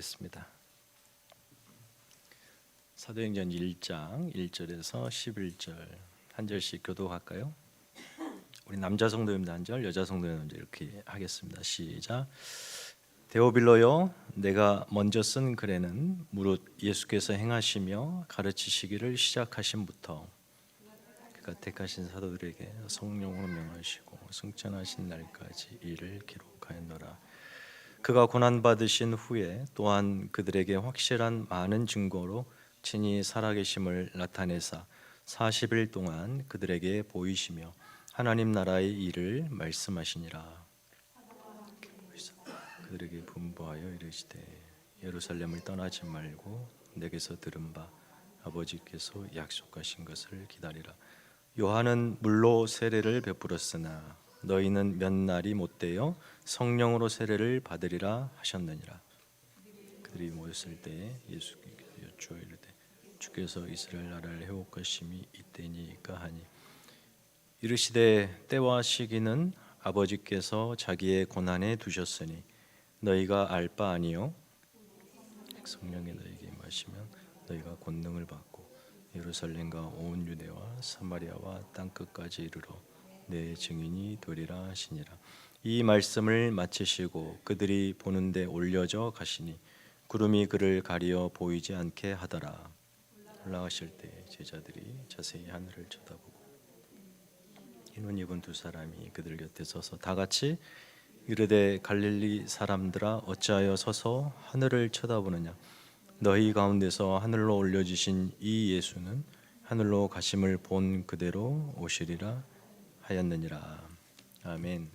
습니다. 사도행전 1장 1절에서 11절 한 절씩 교독할까요? 우리 남자 성도님들 한 절, 여자 성도님들 이렇게 하겠습니다. 시작. 데오빌로요, 내가 먼저 쓴 글에는 무릇 예수께서 행하시며 가르치시기를 시작하신부터 그가 택하신 사도들에게 성령으로 명하시고 승천하신 날까지 이를 기록하였노라. 그가 고난받으신 후에 또한 그들에게 확실한 많은 증거로 친히 살아계심을 나타내사 40일 동안 그들에게 보이시며 하나님 나라의 일을 말씀하시니라. 그들에게 분부하여 이르시되 예루살렘을 떠나지 말고 내게서 들은 바 아버지께서 약속하신 것을 기다리라. 요한은 물로 세례를 베풀었으나 너희는 몇 날이 못되어 성령으로 세례를 받으리라 하셨느니라. 그들이 모였을 때 예수께서 여쭈어 이르되 주께서 이스라엘 나라를 회복하심이 이때니까 하니 이르시되 때와 시기는 아버지께서 자기의 고난에 두셨으니 너희가 알 바 아니요 성령이 너희에게 임하시면 너희가 권능을 받고 예루살렘과 온 유대와 사마리아와 땅 끝까지 이르러 내 증인이 되리라 하시니라. 이 말씀을 마치시고 그들이 보는데 올려져 가시니 구름이 그를 가리어 보이지 않게 하더라. 올라가실 때 제자들이 자세히 하늘을 쳐다보고 흰옷 입은 두 사람이 그들 곁에 서서 다 같이 이르되 갈릴리 사람들아 어찌하여 서서 하늘을 쳐다보느냐. 너희 가운데서 하늘로 올려지신 이 예수는 하늘로 가심을 본 그대로 오시리라 하였느니라. 아멘.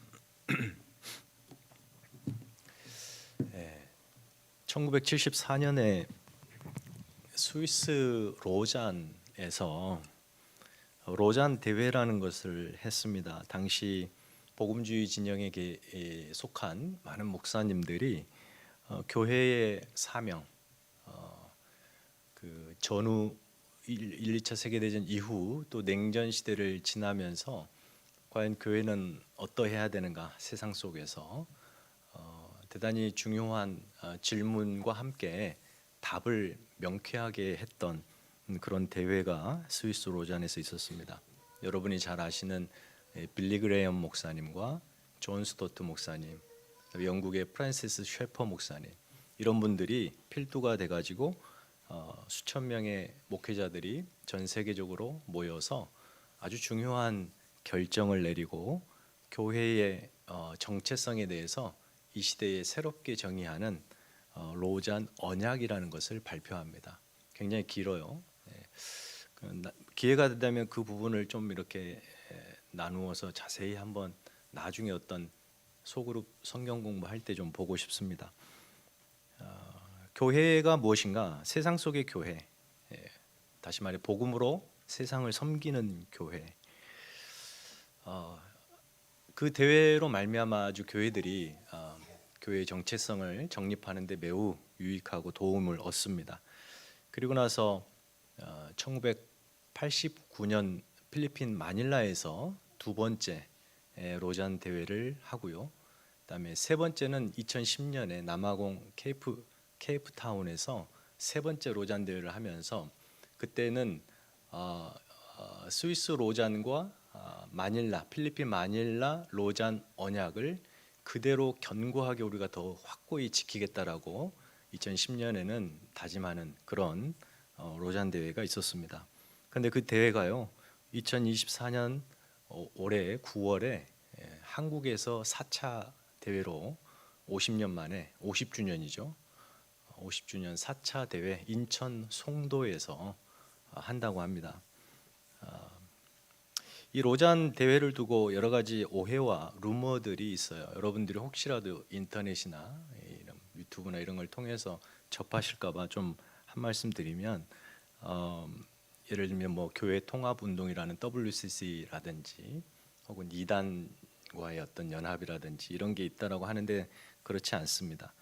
1974년에 스위스 로잔에서 로잔 대회라는 것을 했습니다. 당시 복음주의 진영에 속한 많은 목사님들이 교회의 사명, 그 전후 1, 2차 세계대전 이후 또 냉전 시대를 지나면서 과연 교회는 어떠해야 되는가, 세상 속에서 대단히 중요한 질문과 함께 답을 명쾌하게 했던 그런 대회가 스위스 로잔에서 있었습니다. 여러분이 잘 아시는 빌리 그레이엄 목사님과 존 스토트 목사님, 영국의 프란시스 셰퍼 목사님, 이런 분들이 필두가 돼가지고 수천 명의 목회자들이 전 세계적으로 모여서 아주 중요한 결정을 내리고 교회의 정체성에 대해서 이 시대에 새롭게 정의하는 로잔 언약이라는 것을 발표합니다. 굉장히 길어요. 기회가 된다면 그 부분을 좀 이렇게 나누어서 자세히 한번 나중에 어떤 소그룹 성경 공부할 때 좀 보고 싶습니다. 교회가 무엇인가? 세상 속의 교회, 다시 말해 복음으로 세상을 섬기는 교회. 그 대회로 말미암아 아주 교회들이 교회의 정체성을 정립하는 데 매우 유익하고 도움을 얻습니다. 그리고 나서 1989년 필리핀 마닐라에서 두 번째 로잔 대회를 하고요. 그다음에 세 번째는 2010년에 남아공 케이프타운에서 세 번째 로잔 대회를 하면서 그때는 스위스 로잔과 마닐라, 필리핀 마닐라 로잔 언약을 그대로 견고하게 우리가 더 확고히 지키겠다라고 2010년에는 다짐하는 그런 로잔 대회가 있었습니다. 그런데 그 대회가요 2024년 올해 9월에 한국에서 4차 대회로 50년 만에 50주년이죠. 50주년 4차 대회 인천 송도에서 한다고 합니다. 이 로잔 대회를 두고 여러 가지 오해와 루머들이 있어요. 여러분들이 혹시라도 인터넷이나 유튜브나 이런 걸 통해서 접하실까봐 좀 한 말씀 드리면 예를 들면 뭐 교회 통합 운동이라는 WCC라든지 혹은 이단과의 어떤 연합이라든지 이런 게 있다라고 하는데 그렇지 않습니다.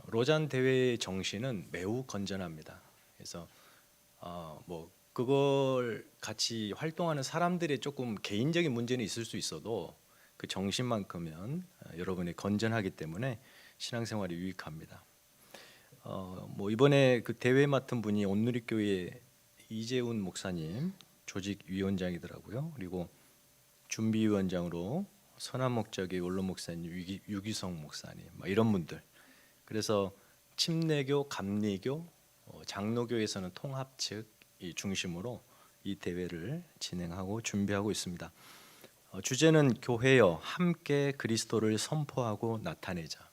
로잔 대회의 정신은 매우 건전합니다. 그래서 뭐 그걸 같이 활동하는 사람들의 조금 개인적인 문제는 있을 수 있어도 그 정신만큼은 여러분이 건전하기 때문에 신앙생활이 유익합니다. 뭐 이번에 그 대회 맡은 분이 온누리교회 이재훈 목사님 조직위원장이더라고요. 그리고 준비위원장으로 선한목적의 원로 목사님 유기성 목사님 막 이런 분들. 그래서 침례교, 감리교, 장로교에서는 통합 측이 중심으로 이 대회를 진행하고 준비하고 있습니다. 주제는 교회여 함께 그리스도를 선포하고 나타내자.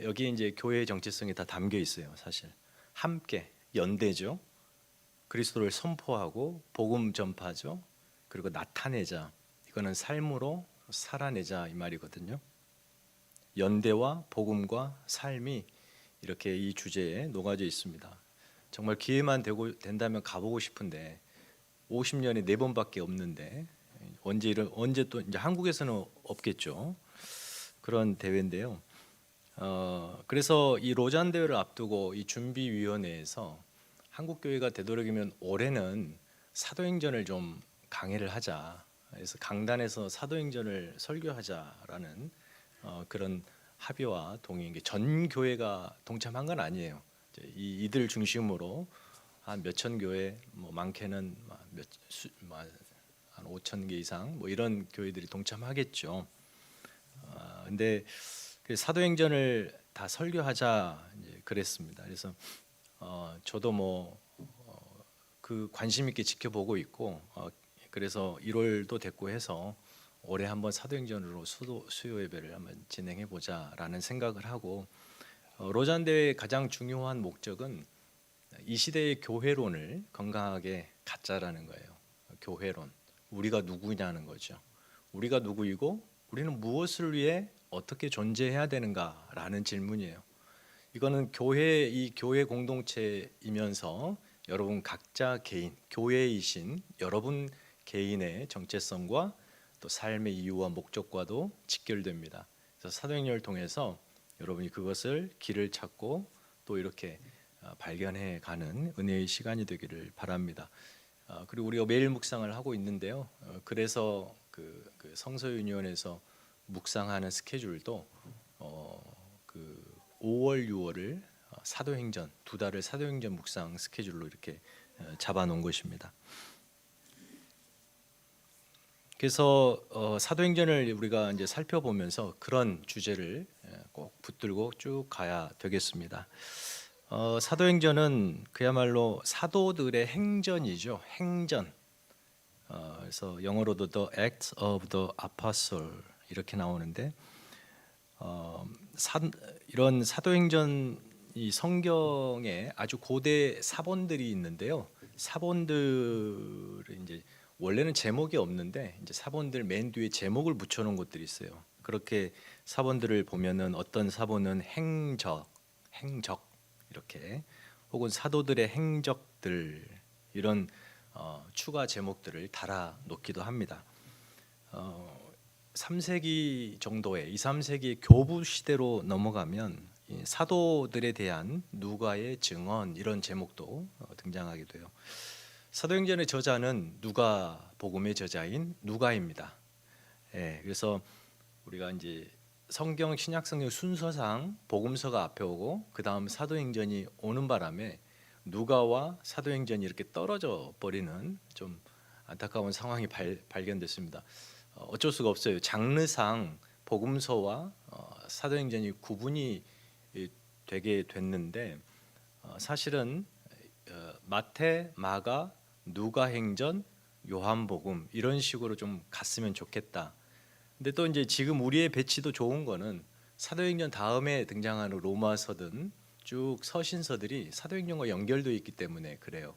여기 이제 교회의 정체성이 다 담겨 있어요. 사실 함께 연대죠. 그리스도를 선포하고 복음 전파죠. 그리고 나타내자. 이거는 삶으로 살아내자 이 말이거든요. 연대와 복음과 삶이 이렇게 이 주제에 녹아져 있습니다. 정말 기회만 된다면 가보고 싶은데 50년에 4번밖에 없는데 언제 또 이제 한국에서는 없겠죠. 그런 대회인데요. 그래서 이 로잔 대회를 앞두고 이 준비위원회에서 한국 교회가 되도록이면 올해는 사도행전을 좀 강해를 하자. 그래서 강단에서 사도행전을 설교하자라는 그런 합의와 동의. 전 교회가 동참한 건 아니에요. 이들 중심으로 한 몇천 교회, 뭐 많게는 한 5천 개 이상 뭐 이런 교회들이 동참하겠죠. 근데 그 사도행전을 다 설교하자 이제 그랬습니다. 그래서 저도 뭐 그 관심 있게 지켜보고 있고 그래서 1월도 됐고 해서 올해 한번 사도행전으로 수요 예배를 한번 진행해 보자라는 생각을 하고 로잔 대회의 가장 중요한 목적은 이 시대의 교회론을 건강하게 갖자라는 거예요. 교회론, 우리가 누구냐는 거죠. 우리가 누구이고 우리는 무엇을 위해 어떻게 존재해야 되는가라는 질문이에요. 이거는 이 교회 공동체이면서 여러분 각자 개인, 교회이신 여러분 개인의 정체성과 또 삶의 이유와 목적과도 직결됩니다. 그래서 사도행전을 통해서 여러분이 그것을 길을 찾고 또 이렇게 발견해 가는 은혜의 시간이 되기를 바랍니다. 그리고 우리가 매일 묵상을 하고 있는데요. 그래서 그 성서윤회원에서 묵상하는 스케줄도 그 5월, 6월을 사도행전 2달을 사도행전 묵상 스케줄로 이렇게 잡아놓은 것입니다. 그래서 사도행전을 우리가 이제 살펴보면서 그런 주제를 꼭 붙들고 쭉 가야 되겠습니다. 사도행전은 그야말로 사도들의 행전이죠. 행전. 그래서 영어로도 The Acts of the Apostle 이렇게 나오는데 이런 사도행전 이 성경에 아주 고대 사본들이 있는데요. 사본들이 이제 원래는 제목이 없는데 이제 사본들 맨 뒤에 제목을 붙여놓은 곳들이 있어요. 그렇게 사본들을 보면은 어떤 사본은 행적 이렇게 혹은 사도들의 행적들 이런 추가 제목들을 달아 놓기도 합니다. 3세기 정도에 2, 3세기 교부 시대로 넘어가면 사도들에 대한 누가의 증언 이런 제목도 등장하게 돼요. 사도행전의 저자는 누가복음의 저자인 누가입니다. 그래서 우리가 이제 성경 신약성경 순서상 복음서가 앞에 오고 그 다음 사도행전이 오는 바람에 누가와 사도행전이 이렇게 떨어져 버리는 좀 안타까운 상황이 발견됐습니다. 어쩔 수가 없어요. 장르상 복음서와 사도행전이 구분이 되게 됐는데 사실은 마태, 마가, 누가행전, 요한복음 이런 식으로 좀 갔으면 좋겠다. 근데 또 이제 지금 우리의 배치도 좋은 거는 사도행전 다음에 등장하는 로마서든 쭉 서신서들이 사도행전과 연결되어 있기 때문에 그래요.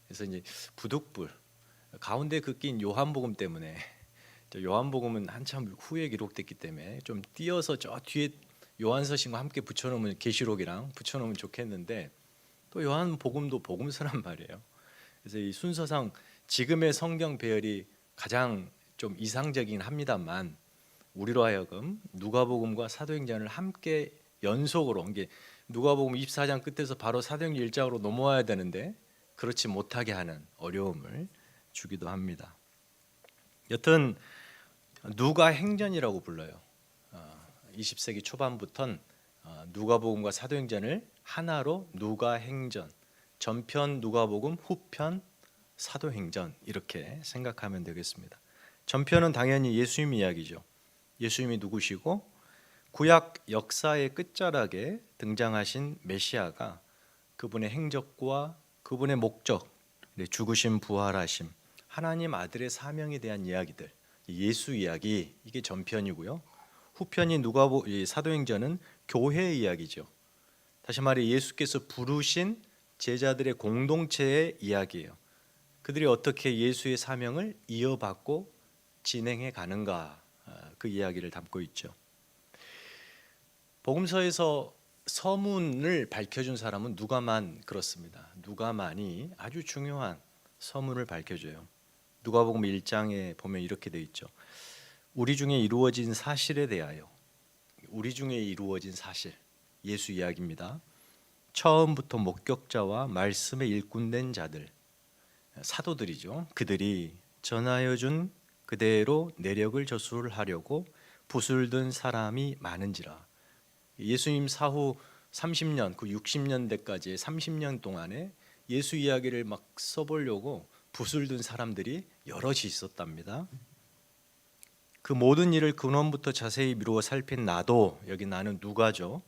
그래서 이제 부득불 가운데 긋긴 요한복음 때문에 요한복음은 한참 후에 기록됐기 때문에 좀 띄어서 저 뒤에 요한서신과 함께 붙여놓으면 계시록이랑 붙여놓으면 좋겠는데 또 요한복음도 복음서란 말이에요. 그래서 이 순서상 지금의 성경 배열이 가장 좀 이상적이긴 합니다만 우리로 하여금 누가복음과 사도행전을 함께 연속으로 이게 누가복음 24장 끝에서 바로 사도행전 1장으로 넘어와야 되는데 그렇지 못하게 하는 어려움을 주기도 합니다. 여튼 누가행전이라고 불러요. 20세기 초반부터는 누가복음과 사도행전을 하나로 누가행전, 전편 누가복음, 후편 사도행전 이렇게 생각하면 되겠습니다. 전편은 당연히 예수님 이야기죠. 예수님이 누구시고 구약 역사의 끝자락에 등장하신 메시아가 그분의 행적과 그분의 목적, 죽으심 부활하심, 하나님 아들의 사명에 대한 이야기들, 예수 이야기, 이게 전편이고요. 후편이 사도행전은 교회 이야기죠. 다시 말해 예수께서 부르신 제자들의 공동체의 이야기예요. 그들이 어떻게 예수의 사명을 이어받고 진행해 가는가, 그 이야기를 담고 있죠. 복음서에서 서문을 밝혀준 사람은 누가만 그렇습니다. 누가만이 아주 중요한 서문을 밝혀줘요. 누가복음 1장에 보면 이렇게 돼 있죠. 우리 중에 이루어진 사실에 대하여, 우리 중에 이루어진 사실, 예수 이야기입니다. 처음부터 목격자와 말씀에 일꾼된 자들, 사도들이죠. 그들이 전하여 준 그대로 내력을 저술하려고 붓을 든 사람이 많은지라. 예수님 사후 30년, 그 60년대까지의 30년 동안에 예수 이야기를 막 써보려고 붓을 든 사람들이 여럿이 있었답니다. 그 모든 일을 근원부터 자세히 미루어 살핀 나도, 여기 나는 누가죠.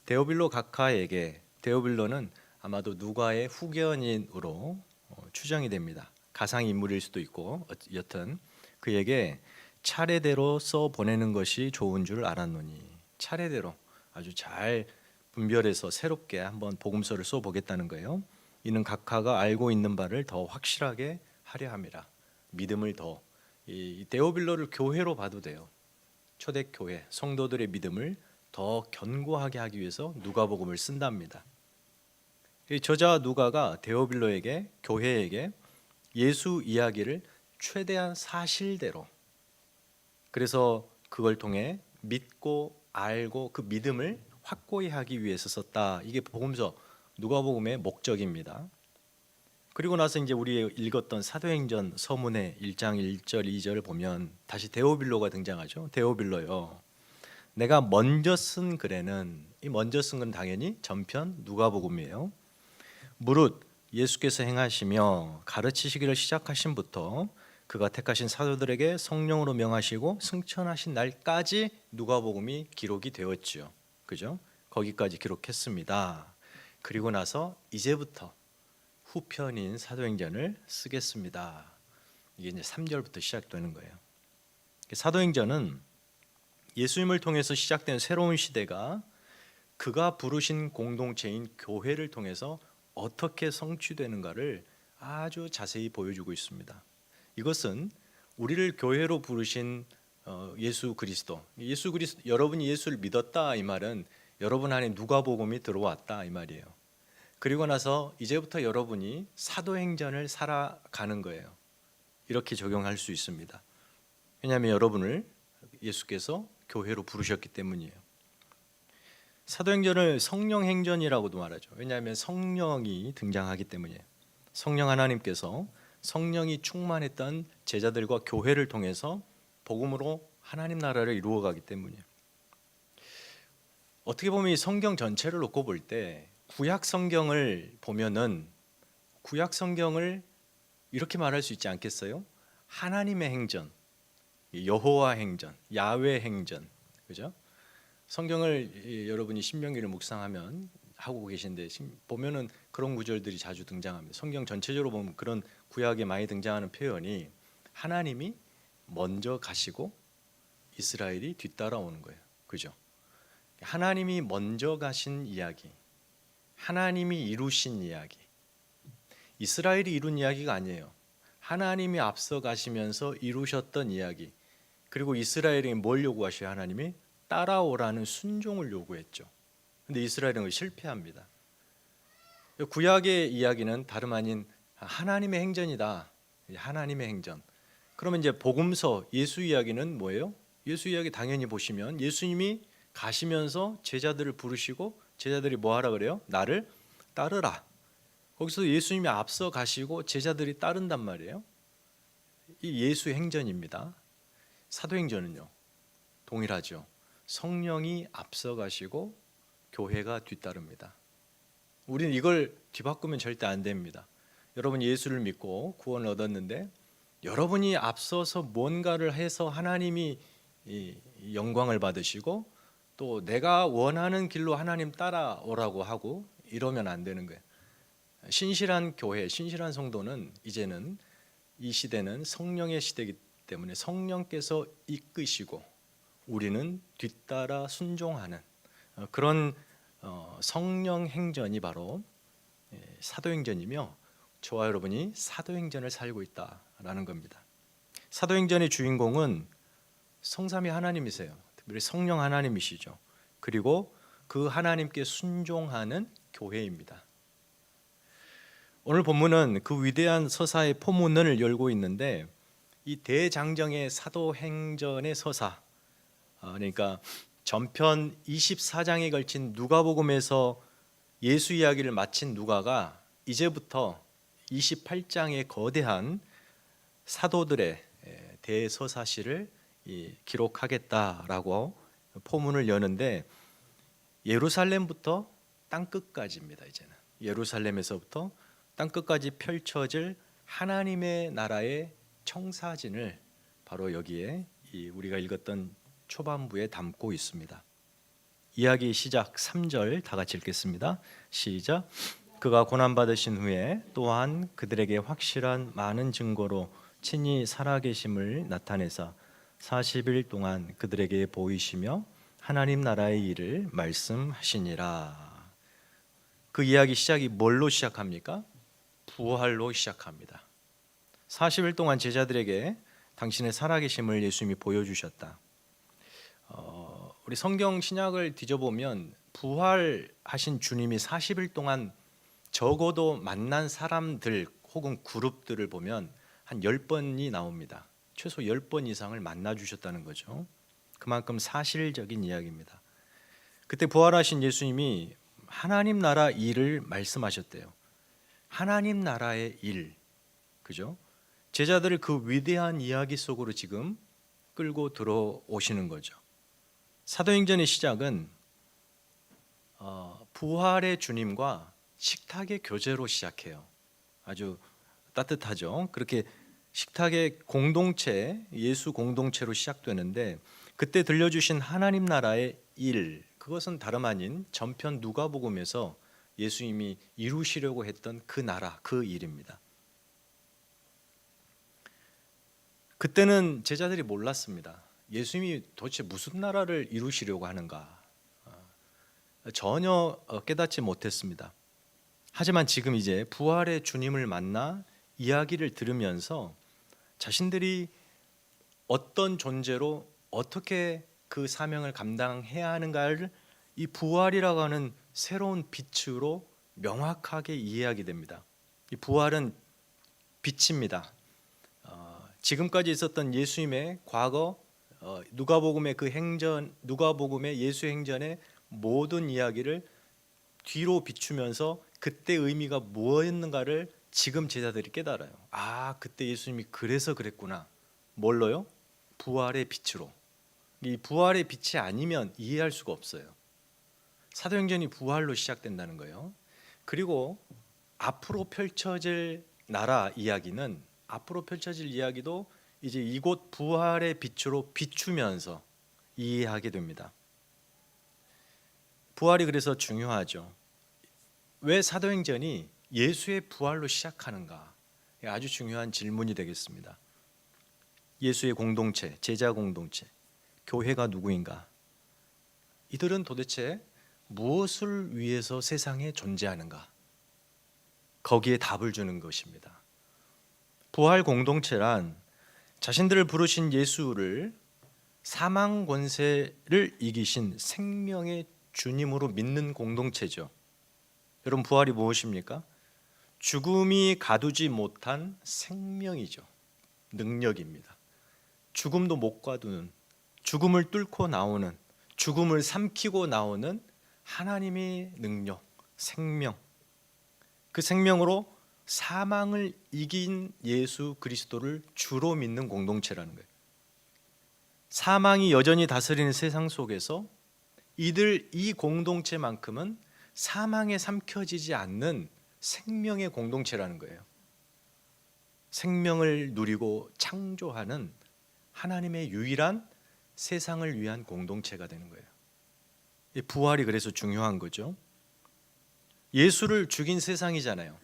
데오빌로 각하에게, 데오빌로는 아마도 누가의 후견인으로 추정이 됩니다. 가상 인물일 수도 있고 여튼 그에게 차례대로 써 보내는 것이 좋은 줄 알았노니, 차례대로 아주 잘 분별해서 새롭게 한번 복음서를 써 보겠다는 거예요. 이는 각하가 알고 있는 바를 더 확실하게 하려 함이라. 믿음을 더, 이 데오빌로를 교회로 봐도 돼요. 초대교회 성도들의 믿음을 더 견고하게 하기 위해서 누가복음을 쓴답니다. 이 저자 누가가 데오빌로에게, 교회에게 예수 이야기를 최대한 사실대로, 그래서 그걸 통해 믿고 알고 그 믿음을 확고히 하기 위해서 썼다. 이게 복음서 누가복음의 목적입니다. 그리고 나서 이제 우리 읽었던 사도행전 서문의 1장 1절 2절을 보면 다시 데오빌로가 등장하죠. 데오빌로요, 내가 먼저 쓴 글에는, 이 먼저 쓴 건 당연히 전편 누가복음이에요. 무릇 예수께서 행하시며 가르치시기를 시작하신부터 그가 택하신 사도들에게 성령으로 명하시고 승천하신 날까지 누가복음이 기록이 되었지요. 그죠? 거기까지 기록했습니다. 그리고 나서 이제부터 후편인 사도행전을 쓰겠습니다. 이게 이제 3절부터 시작되는 거예요. 사도행전은 예수님을 통해서 시작된 새로운 시대가 그가 부르신 공동체인 교회를 통해서 어떻게 성취되는가를 아주 자세히 보여주고 있습니다. 이것은 우리를 교회로 부르신 예수 그리스도, 여러분이 예수를 믿었다 이 말은 여러분 안에 누가복음이 들어왔다 이 말이에요. 그리고 나서 이제부터 여러분이 사도행전을 살아가는 거예요. 이렇게 적용할 수 있습니다. 왜냐하면 여러분을 예수께서 교회로 부르셨기 때문이에요. 사도행전을 성령행전이라고도 말하죠. 왜냐하면 성령이 등장하기 때문이에요. 성령 하나님께서 성령이 충만했던 제자들과 교회를 통해서 복음으로 하나님 나라를 이루어가기 때문이에요. 어떻게 보면 이 성경 전체를 놓고 볼 때 구약 성경을 보면은 구약 성경을 이렇게 말할 수 있지 않겠어요? 하나님의 행전, 여호와 행전, 야훼 행전, 그죠? 성경을 여러분이 신명기를 묵상하면 하고 계신데 보면은 그런 구절들이 자주 등장합니다. 성경 전체적으로 보면 그런 구약에 많이 등장하는 표현이 하나님이 먼저 가시고 이스라엘이 뒤따라오는 거예요. 그죠? 하나님이 먼저 가신 이야기, 하나님이 이루신 이야기, 이스라엘이 이룬 이야기가 아니에요. 하나님이 앞서 가시면서 이루셨던 이야기. 그리고 이스라엘이 뭘 요구하셔요? 하나님이 따라오라는 순종을 요구했죠. 근데 이스라엘은 실패합니다. 구약의 이야기는 다름 아닌 하나님의 행전이다. 하나님의 행전. 그러면 이제 복음서 예수 이야기는 뭐예요? 예수 이야기 당연히 보시면 예수님이 가시면서 제자들을 부르시고 제자들이 뭐 하라 그래요? 나를 따르라. 거기서 예수님이 앞서 가시고 제자들이 따른단 말이에요. 이 예수 행전입니다. 사도행전은요, 동일하죠. 성령이 앞서 가시고 교회가 뒤따릅니다. 우리는 이걸 뒤바꾸면 절대 안 됩니다. 여러분이 예수를 믿고 구원을 얻었는데 여러분이 앞서서 뭔가를 해서 하나님이 이 영광을 받으시고 또 내가 원하는 길로 하나님 따라오라고 하고 이러면 안 되는 거예요. 신실한 교회, 신실한 성도는 이제는 이 시대는 성령의 시대이기 때문에 성령께서 이끄시고 우리는 뒤따라 순종하는 그런 성령 행전이 바로 사도행전이며 저와 여러분이 사도행전을 살고 있다라는 겁니다. 사도행전의 주인공은 성삼위 하나님이세요. 특별히 성령 하나님이시죠. 그리고 그 하나님께 순종하는 교회입니다. 오늘 본문은 그 위대한 서사의 포문을 열고 있는데 이 대장정의 사도행전의 서사, 그러니까 전편 24장에 걸친 누가복음에서 예수 이야기를 마친 누가가 이제부터 28장의 거대한 사도들의 대서사시를 기록하겠다라고 포문을 여는데 예루살렘부터 땅끝까지입니다. 이제는 예루살렘에서부터 땅끝까지 펼쳐질 하나님의 나라의 청사진을 바로 여기에 우리가 읽었던 초반부에 담고 있습니다. 이야기 시작 3절 다 같이 읽겠습니다. 시작. 그가 고난받으신 후에 또한 그들에게 확실한 많은 증거로 친히 살아계심을 나타내사 40일 동안 그들에게 보이시며 하나님 나라의 일을 말씀하시니라. 그 이야기 시작이 뭘로 시작합니까? 부활로 시작합니다. 40일 동안 제자들에게 당신의 살아계심을 예수님이 보여주셨다. 우리 성경 신약을 뒤져보면 부활하신 주님이 40일 동안 적어도 만난 사람들 혹은 그룹들을 보면 한 10번이 나옵니다. 최소 10번 이상을 만나 주셨다는 거죠. 그만큼 사실적인 이야기입니다. 그때 부활하신 예수님이 하나님 나라 일을 말씀하셨대요. 하나님 나라의 일, 그죠? 제자들을 그 위대한 이야기 속으로 지금 끌고 들어오시는 거죠. 사도행전의 시작은 부활의 주님과 식탁의 교제로 시작해요. 아주 따뜻하죠. 그렇게 식탁의 공동체, 예수 공동체로 시작되는데 그때 들려주신 하나님 나라의 일, 그것은 다름 아닌 전편 누가복음에서 예수님이 이루시려고 했던 그 나라, 그 일입니다. 그때는 제자들이 몰랐습니다. 예수님이 도대체 무슨 나라를 이루시려고 하는가 전혀 깨닫지 못했습니다. 하지만 지금 이제 부활의 주님을 만나 이야기를 들으면서 자신들이 어떤 존재로 어떻게 그 사명을 감당해야 하는가를 이 부활이라고 하는 새로운 빛으로 명확하게 이해하게 됩니다. 이 부활은 빛입니다. 지금까지 있었던 예수님의 과거, 누가복음의 그 행전, 누가복음의 예수 행전의 모든 이야기를 뒤로 비추면서 그때 의미가 뭐였는가를 지금 제자들이 깨달아요. 아, 그때 예수님이 그래서 그랬구나. 뭘로요? 부활의 빛으로. 이 부활의 빛이 아니면 이해할 수가 없어요. 사도행전이 부활로 시작된다는 거예요. 그리고 앞으로 펼쳐질 나라 이야기는, 앞으로 펼쳐질 이야기도 이제 이곳 부활의 빛으로 비추면서 이해하게 됩니다. 부활이 그래서 중요하죠. 왜 사도행전이 예수의 부활로 시작하는가? 아주 중요한 질문이 되겠습니다. 예수의 공동체, 제자 공동체, 교회가 누구인가? 이들은 도대체 무엇을 위해서 세상에 존재하는가? 거기에 답을 주는 것입니다. 부활 공동체란 자신들을 부르신 예수를 사망 권세를 이기신 생명의 주님으로 믿는 공동체죠. 여러분, 부활이 무엇입니까? 죽음이 가두지 못한 생명이죠. 능력입니다. 죽음도 못 가두는, 죽음을 뚫고 나오는, 죽음을 삼키고 나오는 하나님의 능력, 생명. 그 생명으로 사망을 이긴 예수 그리스도를 주로 믿는 공동체라는 거예요. 사망이 여전히 다스리는 세상 속에서 이 공동체만큼은 사망에 삼켜지지 않는 생명의 공동체라는 거예요. 생명을 누리고 창조하는 하나님의 유일한 세상을 위한 공동체가 되는 거예요. 이 부활이 그래서 중요한 거죠. 예수를 죽인 세상이잖아요.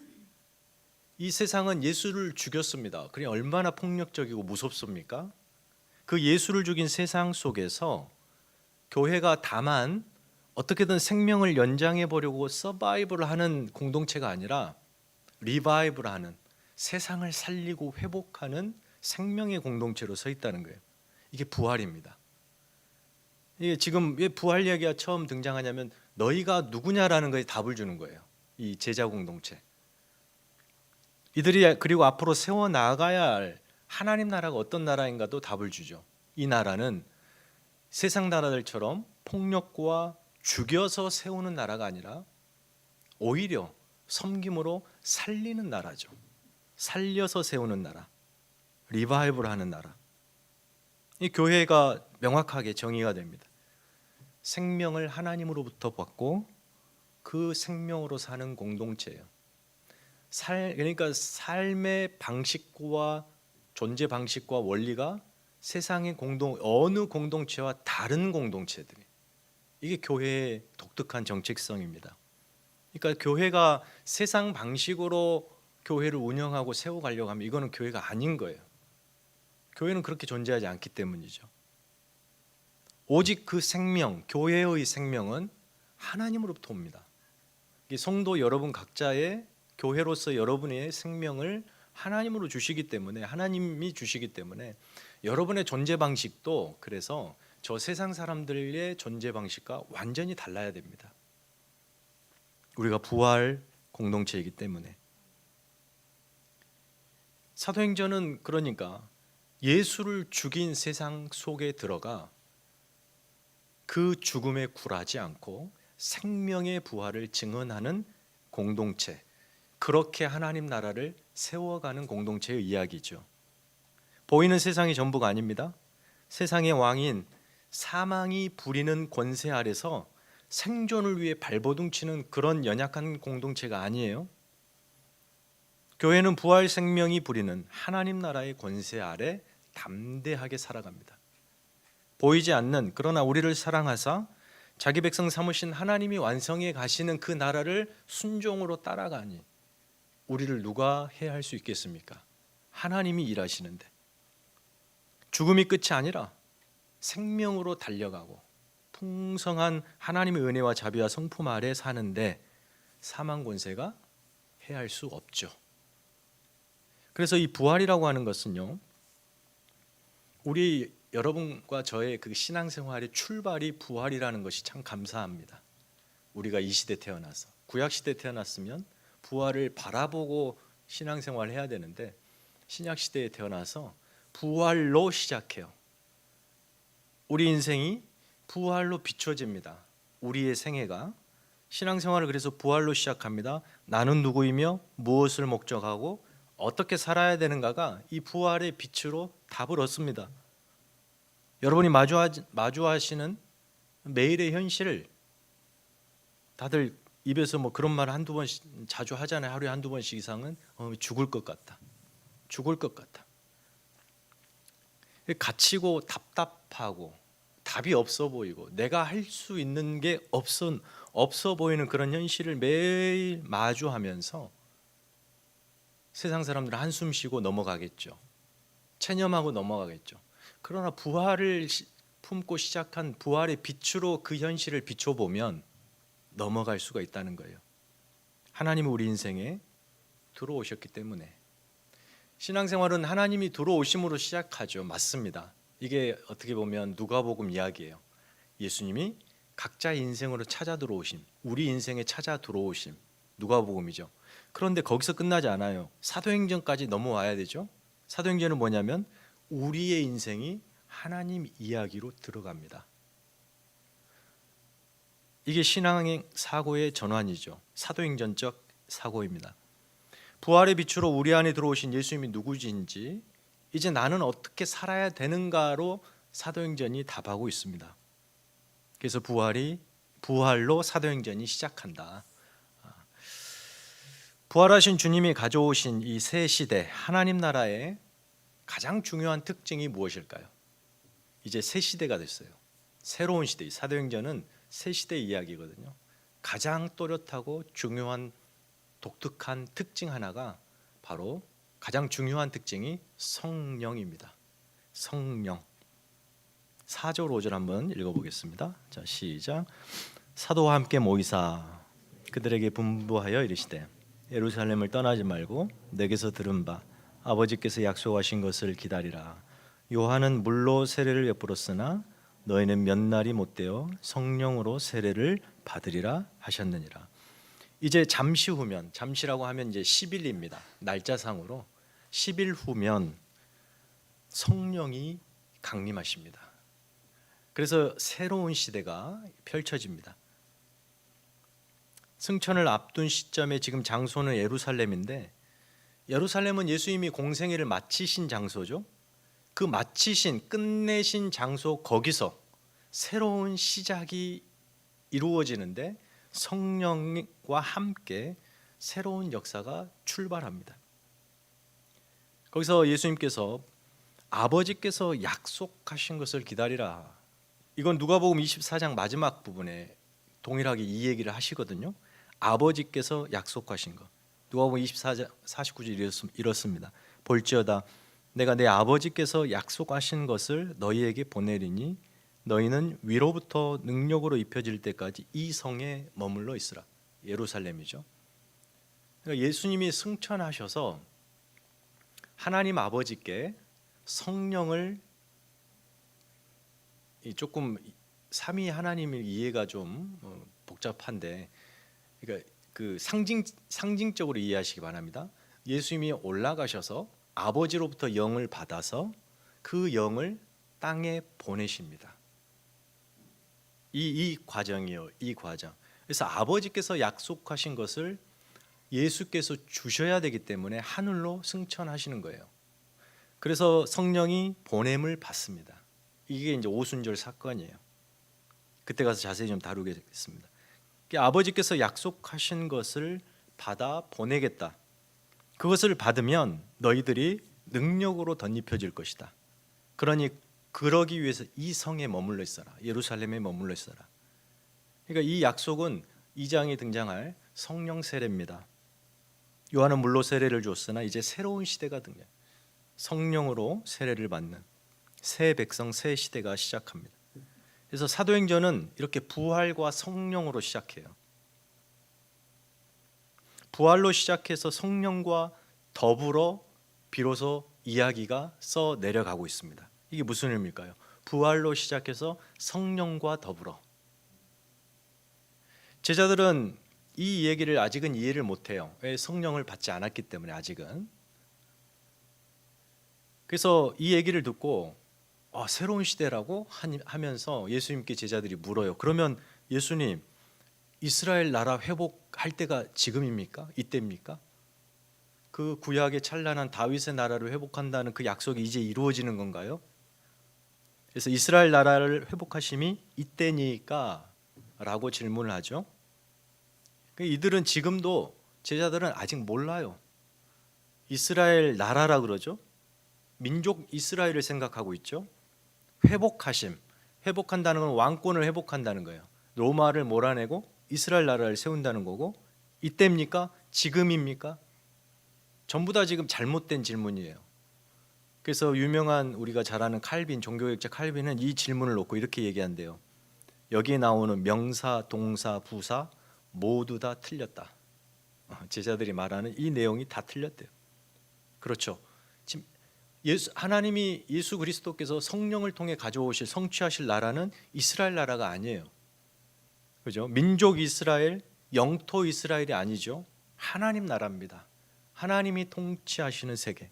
이 세상은 예수를 죽였습니다. 그게 얼마나 폭력적이고 무섭습니까? 그 예수를 죽인 세상 속에서 교회가 다만 어떻게든 생명을 연장해 보려고 서바이벌을 하는 공동체가 아니라 리바이벌을 하는, 세상을 살리고 회복하는 생명의 공동체로 서 있다는 거예요. 이게 부활입니다. 이게 지금 왜 부활 이야기가 처음 등장하냐면 너희가 누구냐라는 거에 답을 주는 거예요. 이 제자 공동체. 이들이 그리고 앞으로 세워나가야 할 하나님 나라가 어떤 나라인가도 답을 주죠. 이 나라는 세상 나라들처럼 폭력과 죽여서 세우는 나라가 아니라 오히려 섬김으로 살리는 나라죠. 살려서 세우는 나라, 리바이벌 하는 나라. 이 교회가 명확하게 정의가 됩니다. 생명을 하나님으로부터 받고 그 생명으로 사는 공동체예요. 그러니까 삶의 방식과 존재 방식과 원리가 세상의 어느 공동체와 다른 공동체들이, 이게 교회의 독특한 정체성입니다. 그러니까 교회가 세상 방식으로 교회를 운영하고 세워가려고 하면 이거는 교회가 아닌 거예요. 교회는 그렇게 존재하지 않기 때문이죠. 오직 그 생명, 교회의 생명은 하나님으로부터 옵니다. 성도 여러분 각자의 교회로서 여러분의 생명을 하나님으로 주시기 때문에, 하나님이 주시기 때문에 여러분의 존재 방식도 그래서 저 세상 사람들의 존재 방식과 완전히 달라야 됩니다. 우리가 부활 공동체이기 때문에. 사도행전은 그러니까 예수를 죽인 세상 속에 들어가 그 죽음에 굴하지 않고 생명의 부활을 증언하는 공동체, 그렇게 하나님 나라를 세워가는 공동체의 이야기죠. 보이는 세상이 전부가 아닙니다. 세상의 왕인 사망이 부리는 권세 아래서 생존을 위해 발버둥치는 그런 연약한 공동체가 아니에요. 교회는 부활 생명이 부리는 하나님 나라의 권세 아래 담대하게 살아갑니다. 보이지 않는, 그러나 우리를 사랑하사 자기 백성 삼으신 하나님이 완성해 가시는 그 나라를 순종으로 따라가니 우리를 누가 해할 수 있겠습니까? 하나님이 일하시는데. 죽음이 끝이 아니라 생명으로 달려가고 풍성한 하나님의 은혜와 자비와 성품 아래 사는데 사망 권세가 해할 수 없죠. 그래서 이 부활이라고 하는 것은요, 우리 여러분과 저의 그 신앙생활의 출발이 부활이라는 것이 참 감사합니다. 우리가 이 시대 태어나서, 구약 시대 태어났으면 부활을 바라보고 신앙생활을 해야 되는데 신약 시대에 태어나서 부활로 시작해요. 우리 인생이 부활로 비춰집니다. 우리의 생애가 신앙생활을 그래서 부활로 시작합니다. 나는 누구이며 무엇을 목적하고 어떻게 살아야 되는가가 이 부활의 빛으로 답을 얻습니다. 여러분이 마주하시는 매일의 현실을, 다들 입에서 뭐 그런 말 한두 번씩 자주 하잖아요. 하루에 한두 번씩 이상은 죽을 것 같다. 죽을 것 같다. 갇히고 답답하고 답이 없어 보이고 내가 할 수 있는 게 없어 보이는 그런 현실을 매일 마주하면서 세상 사람들은 한숨 쉬고 넘어가겠죠. 체념하고 넘어가겠죠. 그러나 부활을 품고 시작한 부활의 빛으로 그 현실을 비춰보면 넘어갈 수가 있다는 거예요. 하나님이 우리 인생에 들어오셨기 때문에. 신앙생활은 하나님이 들어오심으로 시작하죠. 맞습니다. 이게 어떻게 보면 누가복음 이야기예요. 예수님이 각자의 인생으로 찾아 들어오심, 우리 인생에 찾아 들어오심, 누가복음이죠. 그런데 거기서 끝나지 않아요. 사도행전까지 넘어와야 되죠. 사도행전은 뭐냐면 우리의 인생이 하나님 이야기로 들어갑니다. 이게 신앙의 사고의 전환이죠. 사도행전적 사고입니다. 부활의 빛으로 우리 안에 들어오신 예수님이 누구신지, 이제 나는 어떻게 살아야 되는가로 사도행전이 답하고 있습니다. 그래서 부활로 사도행전이 시작한다. 부활하신 주님이 가져오신 이 새 시대 하나님 나라의 가장 중요한 특징이 무엇일까요? 이제 새 시대가 됐어요. 새로운 시대. 사도행전은 새 시대 이야기거든요. 가장 또렷하고 중요한 독특한 특징 하나가 바로 가장 중요한 특징이 성령입니다. 성령. 4절 5절 한번 읽어보겠습니다. 자, 시작. 사도와 함께 모이사 그들에게 분부하여 이르시되 예루살렘을 떠나지 말고 내게서 들은 바 아버지께서 약속하신 것을 기다리라. 요한은 물로 세례를 베풀었으나 너희는 몇 날이 못되어 성령으로 세례를 받으리라 하셨느니라. 이제 잠시 후면, 잠시라고 하면 이제 10일입니다. 날짜상으로 10일 후면 성령이 강림하십니다. 그래서 새로운 시대가 펼쳐집니다. 승천을 앞둔 시점에 지금 장소는 예루살렘인데, 예루살렘은 예수님이 공생애를 마치신 장소죠. 그 마치신, 끝내신 장소, 거기서 새로운 시작이 이루어지는데 성령과 함께 새로운 역사가 출발합니다. 거기서 예수님께서 아버지께서 약속하신 것을 기다리라. 이건 누가복음 24장 마지막 부분에 동일하게 이 얘기를 하시거든요. 아버지께서 약속하신 것. 누가복음 24장 49절 이렇습니다. 볼지어다 내가 내 아버지께서 약속하신 것을 너희에게 보내리니 너희는 위로부터 능력으로 입혀질 때까지 이 성에 머물러 있으라. 예루살렘이죠. 그러니까 예수님이 승천하셔서 하나님 아버지께 성령을, 조금 삼위 하나님의 이해가 좀 복잡한데, 그러니까 그 상징적으로 이해하시기 바랍니다. 예수님이 올라가셔서 아버지로부터 영을 받아서 그 영을 땅에 보내십니다. 이 과정이요, 이 과정. 그래서 아버지께서 약속하신 것을 예수께서 주셔야 되기 때문에 하늘로 승천하시는 거예요. 그래서 성령이 보냄을 받습니다. 이게 이제 오순절 사건이에요. 그때 가서 자세히 좀 다루겠습니다. 아버지께서 약속하신 것을 받아 보내겠다. 그것을 받으면 너희들이 능력으로 덧입혀질 것이다. 그러기 위해서 이 성에 머물러 있어라. 예루살렘에 머물러 있어라. 그러니까 이 약속은 2장에 등장할 성령 세례입니다. 요한은 물로 세례를 줬으나 이제 새로운 시대가 등장. 성령으로 세례를 받는 새 백성, 새 시대가 시작합니다. 그래서 사도행전은 이렇게 부활과 성령으로 시작해요. 부활로 시작해서 성령과 더불어 비로소 이야기가 써 내려가고 있습니다. 이게 무슨 의미일까요? 부활로 시작해서 성령과 더불어. 제자들은 이 얘기를 아직은 이해를 못해요. 왜? 성령을 받지 않았기 때문에 아직은. 그래서 이 얘기를 듣고 새로운 시대라고 하면서 예수님께 제자들이 물어요. 그러면 예수님, 이스라엘 나라 회복할 때가 지금입니까? 이때입니까? 그 구약의 찬란한 다윗의 나라를 회복한다는 그 약속이 이제 이루어지는 건가요? 그래서 이스라엘 나라를 회복하심이 이때니까 라고 질문을 하죠. 이들은 지금도, 제자들은 아직 몰라요. 이스라엘 나라라 그러죠. 민족 이스라엘을 생각하고 있죠. 회복한다는 건 왕권을 회복한다는 거예요. 로마를 몰아내고 이스라엘 나라를 세운다는 거고, 이때입니까? 지금입니까? 전부 다 지금 잘못된 질문이에요. 그래서 유명한 우리가 잘 아는 칼빈, 종교개혁자 칼빈은 이 질문을 놓고 이렇게 얘기한대요. 여기에 나오는 명사, 동사, 부사 모두 다 틀렸다. 제자들이 말하는 이 내용이 다 틀렸대요. 그렇죠. 지금 하나님이, 예수 그리스도께서 성령을 통해 가져오실, 성취하실 나라는 이스라엘 나라가 아니에요. 그죠? 민족 이스라엘, 영토 이스라엘이 아니죠. 하나님 나라입니다. 하나님이 통치하시는 세계.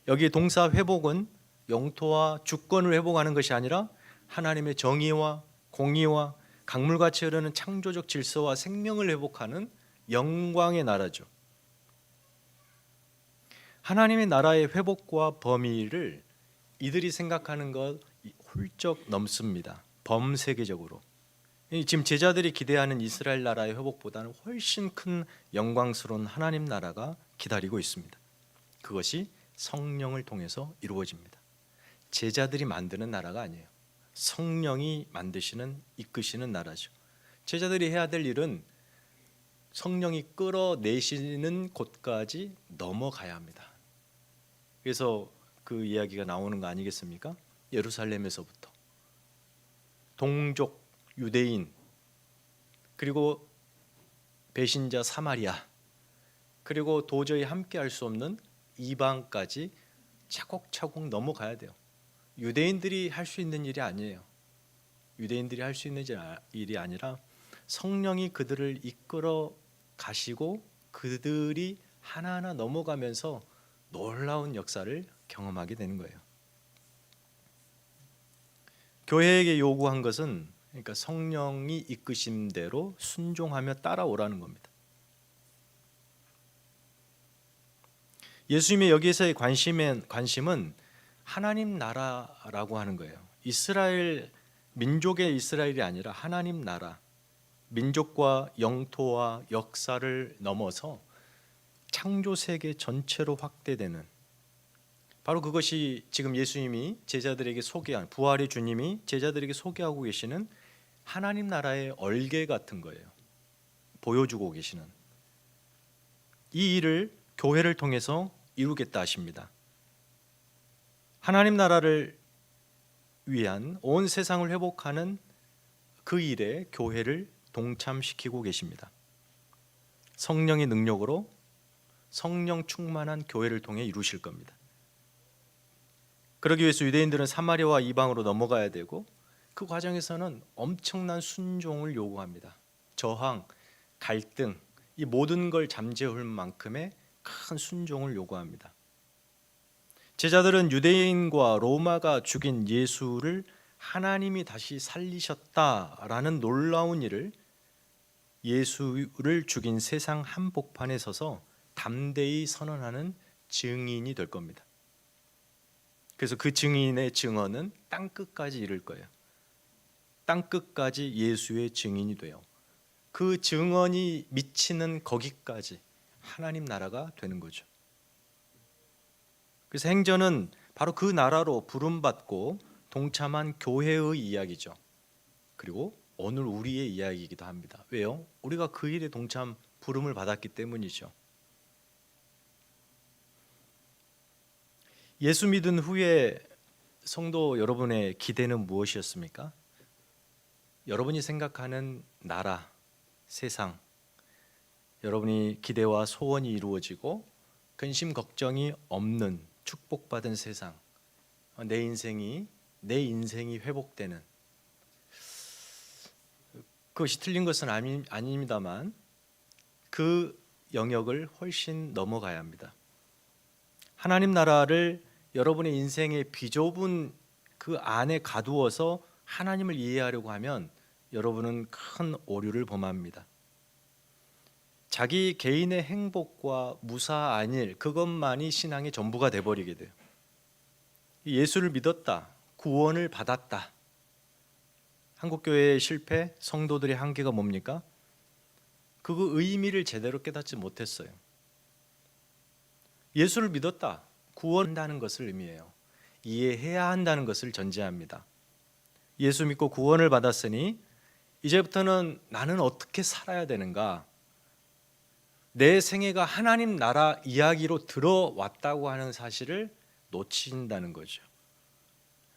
여기 동사 회복은 영토와 주권을 회복하는 것이 아니라 하나님의 정의와 공의와 강물같이 흐르는 창조적 질서와 생명을 회복하는 영광의 나라죠. 하나님의 나라의 회복과 범위를 이들이 생각하는 것 훌쩍 넘습니다. 범세계적으로. 지금 제자들이 기대하는 이스라엘 나라의 회복보다는 훨씬 큰 영광스러운 하나님 나라가 기다리고 있습니다. 그것이 성령을 통해서 이루어집니다. 제자들이 만드는 나라가 아니에요. 성령이 만드시는, 이끄시는 나라죠. 제자들이 해야 될 일은 성령이 끌어내시는 곳까지 넘어가야 합니다. 그래서 그 이야기가 나오는 거 아니겠습니까? 예루살렘에서부터 동족 유대인, 그리고 배신자 사마리아, 그리고 도저히 함께할 수 없는 이방까지 차곡차곡 넘어가야 돼요. 유대인들이 할 수 있는 일이 아니에요. 유대인들이 할 수 있는 일이 아니라 성령이 그들을 이끌어 가시고 그들이 하나하나 넘어가면서 놀라운 역사를 경험하게 되는 거예요. 교회에게 요구한 것은, 그러니까 성령이 이끄신 대로 순종하며 따라오라는 겁니다. 예수님의 여기에서의 관심은 하나님 나라라고 하는 거예요. 이스라엘 민족의 이스라엘이 아니라 하나님 나라, 민족과 영토와 역사를 넘어서 창조 세계 전체로 확대되는, 바로 그것이 지금 예수님이 제자들에게 소개한, 부활의 주님이 제자들에게 소개하고 계시는 하나님 나라의 얼개 같은 거예요. 보여주고 계시는 이 일을 교회를 통해서 이루겠다 하십니다. 하나님 나라를 위한 온 세상을 회복하는 그 일에 교회를 동참시키고 계십니다. 성령의 능력으로 성령 충만한 교회를 통해 이루실 겁니다. 그러기 위해서 유대인들은 사마리아와 이방으로 넘어가야 되고, 그 과정에서는 엄청난 순종을 요구합니다. 저항, 갈등, 이 모든 걸 잠재울 만큼의 큰 순종을 요구합니다. 제자들은 유대인과 로마가 죽인 예수를 하나님이 다시 살리셨다라는 놀라운 일을, 예수를 죽인 세상 한복판에 서서 담대히 선언하는 증인이 될 겁니다. 그래서 그 증인의 증언은 땅끝까지 이를 거예요. 땅끝까지 예수의 증인이 돼요. 그 증언이 미치는 거기까지 하나님 나라가 되는 거죠. 그래서 행전은 바로 그 나라로 부름받고 동참한 교회의 이야기죠. 그리고 오늘 우리의 이야기이기도 합니다. 왜요? 우리가 그 일에 동참 부름을 받았기 때문이죠. 예수 믿은 후에 성도 여러분의 기대는 무엇이었습니까? 여러분이 생각하는 나라, 세상, 여러분이 기대와 소원이 이루어지고 근심 걱정이 없는 축복받은 세상, 내 인생이 회복되는, 그것이 틀린 것은 아닙니다만 그 영역을 훨씬 넘어가야 합니다. 하나님 나라를 여러분의 인생의 비좁은 그 안에 가두어서 하나님을 이해하려고 하면 여러분은 큰 오류를 범합니다. 자기 개인의 행복과 무사한 일, 그것만이 신앙의 전부가 돼버리게 돼요. 예수를 믿었다, 구원을 받았다. 한국교회의 실패, 성도들의 한계가 뭡니까? 그 의미를 제대로 깨닫지 못했어요. 예수를 믿었다, 구원한다는 것을 의미해요. 이해해야 한다는 것을 전제합니다. 예수 믿고 구원을 받았으니 이제부터는 나는 어떻게 살아야 되는가? 내 생애가 하나님 나라 이야기로 들어왔다고 하는 사실을 놓친다는 거죠.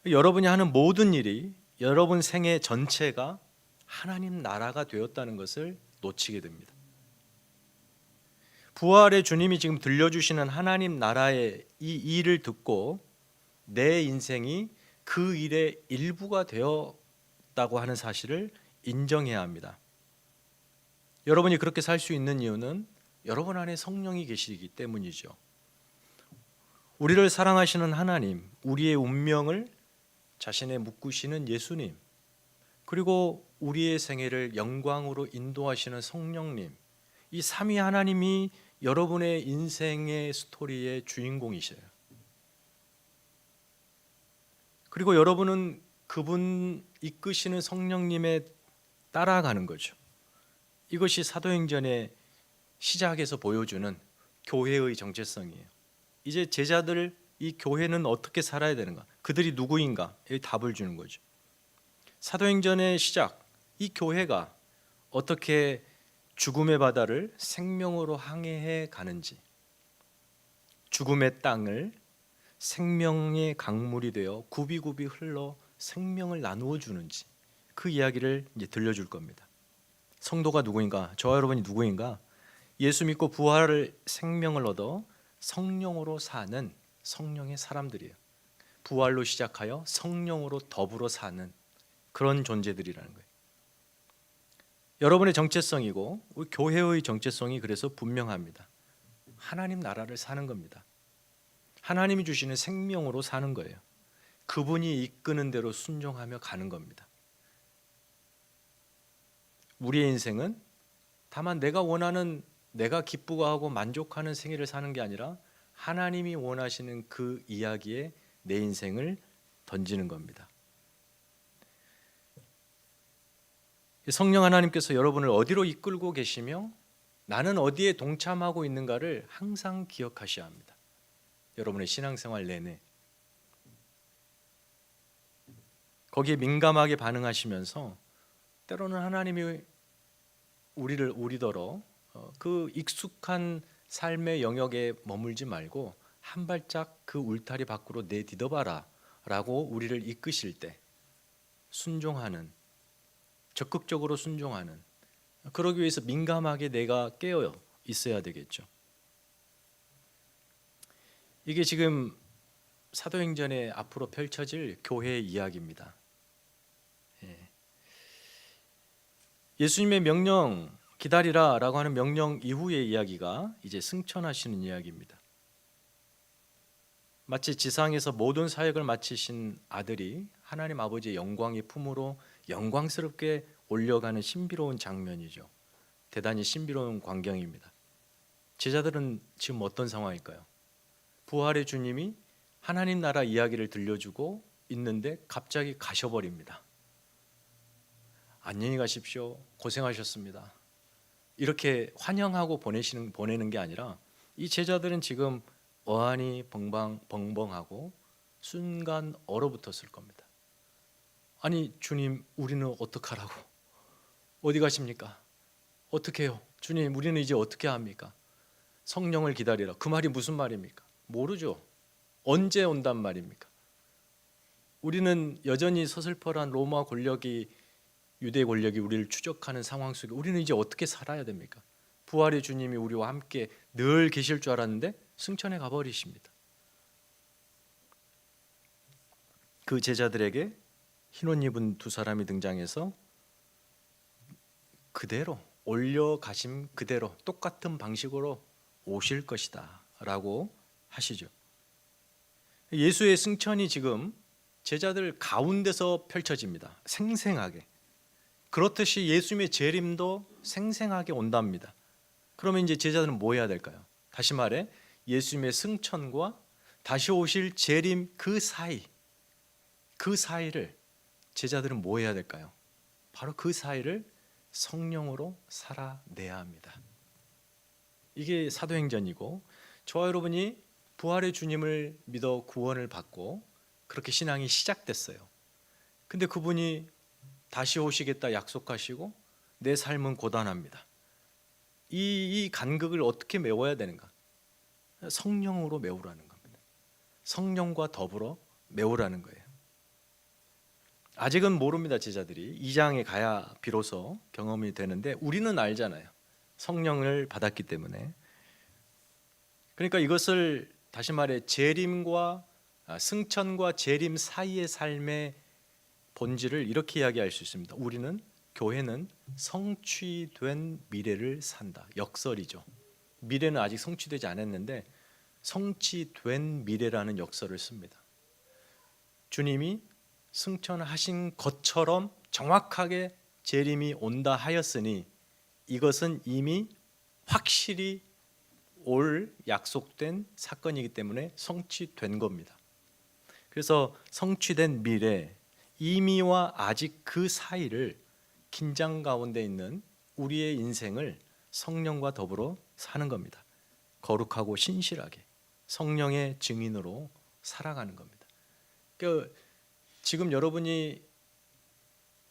여러분이 하는 모든 일이, 여러분 생애 전체가 하나님 나라가 되었다는 것을 놓치게 됩니다. 부활의 주님이 지금 들려주시는 하나님 나라의 이 일을 듣고 내 인생이 그 일의 일부가 되었다고 하는 사실을 인정해야 합니다. 여러분이 그렇게 살 수 있는 이유는 여러분 안에 성령이 계시기 때문이죠. 우리를 사랑하시는 하나님, 우리의 운명을 자신의 묶으시는 예수님, 그리고 우리의 생애를 영광으로 인도하시는 성령님, 이 삼위 하나님이 여러분의 인생의 스토리의 주인공이셔요. 그리고 여러분은 그분 이끄시는 성령님의 따라가는 거죠. 이것이 사도행전의 시작에서 보여주는 교회의 정체성이에요. 이제 제자들, 이 교회는 어떻게 살아야 되는가, 그들이 누구인가, 이 답을 주는 거죠. 사도행전의 시작, 이 교회가 어떻게 죽음의 바다를 생명으로 항해해 가는지, 죽음의 땅을 생명의 강물이 되어 굽이굽이 흘러 생명을 나누어 주는지, 그 이야기를 이제 들려줄 겁니다. 성도가 누구인가? 저와 여러분이 누구인가? 예수 믿고 부활을 생명을 얻어 성령으로 사는 성령의 사람들이에요. 부활로 시작하여 성령으로 더불어 사는 그런 존재들이라는 거예요. 여러분의 정체성이고 우리 교회의 정체성이 그래서 분명합니다. 하나님 나라를 사는 겁니다. 하나님이 주시는 생명으로 사는 거예요. 그분이 이끄는 대로 순종하며 가는 겁니다. 우리의 인생은 다만 내가 원하는, 내가 기쁘고 하고 만족하는 생애를 사는 게 아니라 하나님이 원하시는 그 이야기에 내 인생을 던지는 겁니다. 성령 하나님께서 여러분을 어디로 이끌고 계시며 나는 어디에 동참하고 있는가를 항상 기억하셔야 합니다. 여러분의 신앙생활 내내 거기에 민감하게 반응하시면서 때로는 하나님이 우리더러 그 익숙한 삶의 영역에 머물지 말고 한 발짝 그 울타리 밖으로 내디뎌봐라 라고 우리를 이끄실 때 순종하는, 적극적으로 순종하는, 그러기 위해서 민감하게 내가 깨어 있어야 되겠죠. 이게 지금 사도행전에 앞으로 펼쳐질 교회의 이야기입니다. 예수님의 명령, 기다리라 라고 하는 명령 이후의 이야기가 이제 승천하시는 이야기입니다. 마치 지상에서 모든 사역을 마치신 아들이 하나님 아버지의 영광의 품으로 영광스럽게 올려가는 신비로운 장면이죠. 대단히 신비로운 광경입니다. 제자들은 지금 어떤 상황일까요? 부활의 주님이 하나님 나라 이야기를 들려주고 있는데 갑자기 가셔버립니다. 안녕히 가십시오. 고생하셨습니다. 이렇게 환영하고 보내는 게 아니라 이 제자들은 지금 어안이 벙벙하고 순간 얼어붙었을 겁니다. 아니 주님, 우리는 어떡하라고? 어디 가십니까? 어떻게 해요? 주님, 우리는 이제 어떻게 합니까? 성령을 기다리라. 그 말이 무슨 말입니까? 모르죠. 언제 온단 말입니까? 우리는 여전히 서슬퍼런 로마 권력이, 유대 권력이 우리를 추적하는 상황 속에 우리는 이제 어떻게 살아야 됩니까? 부활의 주님이 우리와 함께 늘 계실 줄 알았는데 승천해 가버리십니다. 그 제자들에게 흰옷 입은 두 사람이 등장해서 그대로 올려가심 그대로 똑같은 방식으로 오실 것이다 라고 하시죠. 예수의 승천이 지금 제자들 가운데서 펼쳐집니다. 생생하게. 그렇듯이 예수님의 재림도 생생하게 온답니다. 그러면 이제 제자들은 뭐 해야 될까요? 다시 말해 예수님의 승천과 다시 오실 재림 그 사이를 제자들은 뭐 해야 될까요? 바로 그 사이를 성령으로 살아내야 합니다. 이게 사도행전이고, 저와 여러분이 부활의 주님을 믿어 구원을 받고 그렇게 신앙이 시작됐어요. 근데 그분이 다시 오시겠다 약속하시고 내 삶은 고단합니다. 이 간극을 어떻게 메워야 되는가? 성령으로 메우라는 겁니다. 성령과 더불어 메우라는 거예요. 아직은 모릅니다. 제자들이 2장에 가야 비로소 경험이 되는데 우리는 알잖아요. 성령을 받았기 때문에. 그러니까 이것을 다시 말해 재림과 승천과 재림 사이의 삶의 본질을 이렇게 이야기할 수 있습니다. 우리는, 교회는 성취된 미래를 산다. 역설이죠. 미래는 아직 성취되지 않았는데 성취된 미래라는 역설을 씁니다. 주님이 승천하신 것처럼 정확하게 재림이 온다 하였으니 이것은 이미 확실히 올 약속된 사건이기 때문에 성취된 겁니다. 그래서 성취된 미래, 이미와 아직 그 사이를 긴장 가운데 있는 우리의 인생을 성령과 더불어 사는 겁니다. 거룩하고 신실하게 성령의 증인으로 살아가는 겁니다. 그러니까 지금 여러분이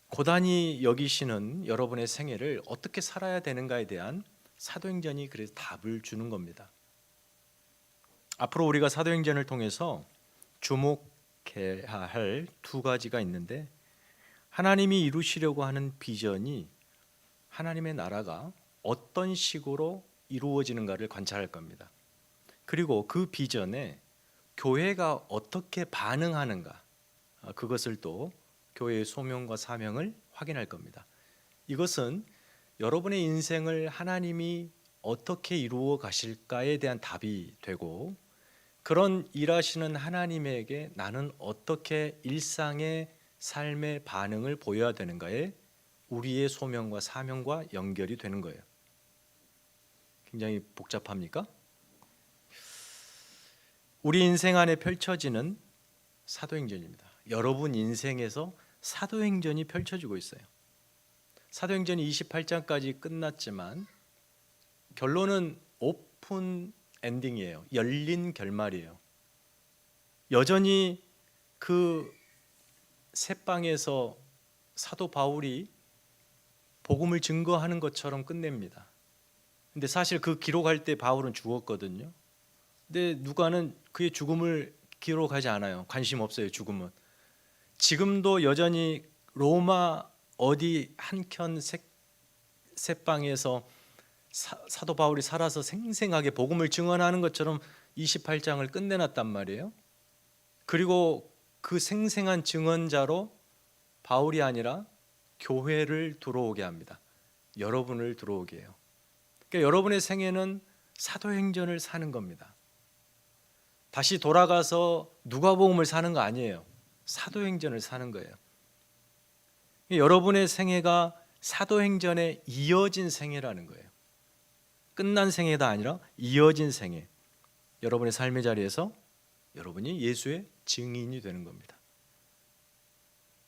고단히 여기시는 여러분의 생애를 어떻게 살아야 되는가에 대한 사도행전이 그래서 답을 주는 겁니다. 앞으로 우리가 사도행전을 통해서 주목해야 할 두 가지가 있는데, 하나님이 이루시려고 하는 비전이 하나님의 나라가 어떤 식으로 이루어지는가를 관찰할 겁니다. 그리고 그 비전에 교회가 어떻게 반응하는가, 그것을 또 교회의 소명과 사명을 확인할 겁니다. 이것은 여러분의 인생을 하나님이 어떻게 이루어 가실까에 대한 답이 되고, 그런 일하시는 하나님에게 나는 어떻게 일상의 삶의 반응을 보여야 되는가에 우리의 소명과 사명과 연결이 되는 거예요. 굉장히 복잡합니까? 우리 인생 안에 펼쳐지는 사도행전입니다. 여러분 인생에서 사도행전이 펼쳐지고 있어요. 사도행전이 28장까지 끝났지만 결론은 오픈 엔딩이에요. 열린 결말이에요. 여전히 그 새방에서 사도 바울이 복음을 증거하는 것처럼 끝냅니다. 근데 사실 그 기록할 때 바울은 죽었거든요. 근데 누가는 그의 죽음을 기록하지 않아요. 관심 없어요, 죽음은. 지금도 여전히 로마 어디 한켠 새방에서 사도 바울이 살아서 생생하게 복음을 증언하는 것처럼 28장을 끝내놨단 말이에요. 그리고 그 생생한 증언자로 바울이 아니라 교회를 들어오게 합니다. 여러분을 들어오게 해요. 그러니까 여러분의 생애는 사도행전을 사는 겁니다. 다시 돌아가서 누가복음을 사는 거 아니에요. 사도행전을 사는 거예요. 여러분의 생애가 사도행전에 이어진 생애라는 거예요. 끝난 생애가 아니라 이어진 생애. 여러분의 삶의 자리에서 여러분이 예수의 증인이 되는 겁니다.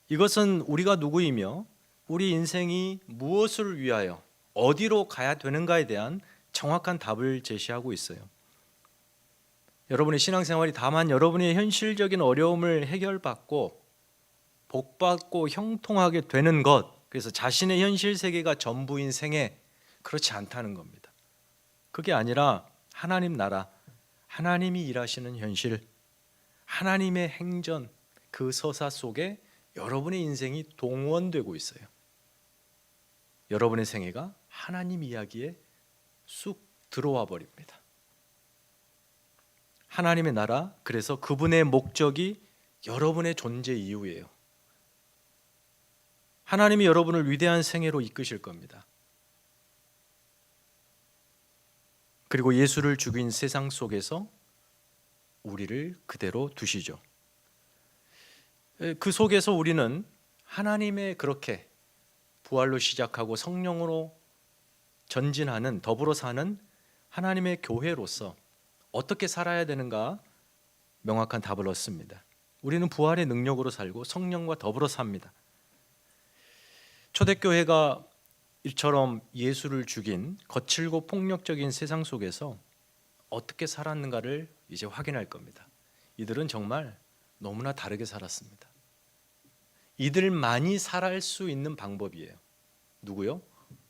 이것은 우리가 누구이며 우리 인생이 무엇을 위하여 어디로 가야 되는가에 대한 정확한 답을 제시하고 있어요. 여러분의 신앙생활이 다만 여러분의 현실적인 어려움을 해결받고 복받고 형통하게 되는 것, 그래서 자신의 현실 세계가 전부인 생애, 그렇지 않다는 겁니다. 그게 아니라 하나님 나라, 하나님이 일하시는 현실, 하나님의 행전, 그 서사 속에 여러분의 인생이 동원되고 있어요. 여러분의 생애가 하나님 이야기에 쑥 들어와 버립니다. 하나님의 나라, 그래서 그분의 목적이 여러분의 존재 이유예요. 하나님이 여러분을 위대한 생애로 이끄실 겁니다. 그리고 예수를 죽인 세상 속에서 우리를 그대로 두시죠. 그 속에서 우리는 하나님의 그렇게 부활로 시작하고 성령으로 전진하는, 더불어 사는 하나님의 교회로서 어떻게 살아야 되는가 명확한 답을 얻습니다. 우리는 부활의 능력으로 살고 성령과 더불어 삽니다. 초대교회가 이처럼 예수를 죽인 거칠고 폭력적인 세상 속에서 어떻게 살았는가를 이제 확인할 겁니다. 이들은 정말 너무나 다르게 살았습니다. 이들만이 살아갈 수 있는 방법이에요. 누구요?